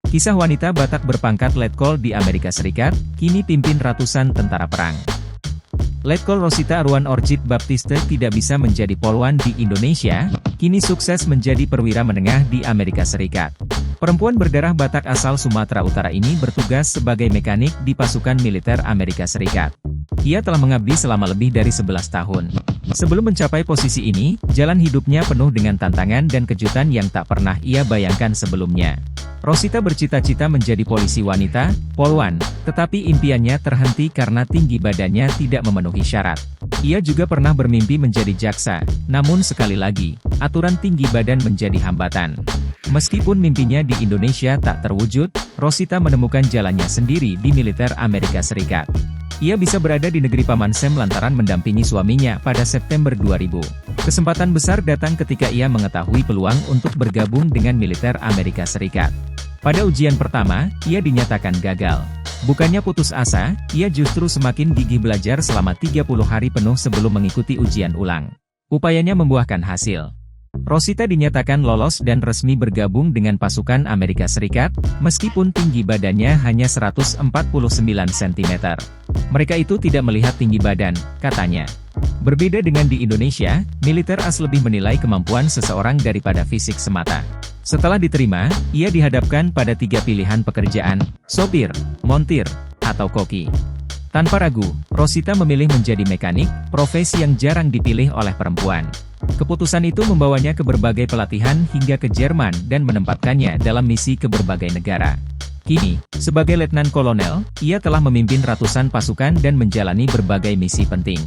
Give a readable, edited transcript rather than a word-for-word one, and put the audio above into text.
Kisah wanita Batak berpangkat Letkol di Amerika Serikat, kini pimpin ratusan tentara perang. Letkol Rosita Arwan Orchid Baptiste tidak bisa menjadi polwan di Indonesia, kini sukses menjadi perwira menengah di Amerika Serikat. Perempuan berdarah Batak asal Sumatera Utara ini bertugas sebagai mekanik di pasukan militer Amerika Serikat. Ia telah mengabdi selama lebih dari 11 tahun. Sebelum mencapai posisi ini, jalan hidupnya penuh dengan tantangan dan kejutan yang tak pernah ia bayangkan sebelumnya. Rosita bercita-cita menjadi polisi wanita, polwan, tetapi impiannya terhenti karena tinggi badannya tidak memenuhi syarat. Ia juga pernah bermimpi menjadi jaksa, namun sekali lagi, aturan tinggi badan menjadi hambatan. Meskipun mimpinya di Indonesia tak terwujud, Rosita menemukan jalannya sendiri di militer Amerika Serikat. Ia bisa berada di negeri Paman Sam lantaran mendampingi suaminya pada September 2000. Kesempatan besar datang ketika ia mengetahui peluang untuk bergabung dengan militer Amerika Serikat. Pada ujian pertama, ia dinyatakan gagal. Bukannya putus asa, ia justru semakin gigih belajar selama 30 hari penuh sebelum mengikuti ujian ulang. Upayanya membuahkan hasil. Rosita dinyatakan lolos dan resmi bergabung dengan pasukan Amerika Serikat, meskipun tinggi badannya hanya 149 cm. Mereka itu tidak melihat tinggi badan, katanya. Berbeda dengan di Indonesia, militer AS lebih menilai kemampuan seseorang daripada fisik semata. Setelah diterima, ia dihadapkan pada 3 pilihan pekerjaan, sopir, montir, atau koki. Tanpa ragu, Rosita memilih menjadi mekanik, profesi yang jarang dipilih oleh perempuan. Keputusan itu membawanya ke berbagai pelatihan hingga ke Jerman dan menempatkannya dalam misi ke berbagai negara. Kini, sebagai letnan kolonel, ia telah memimpin ratusan pasukan dan menjalani berbagai misi penting.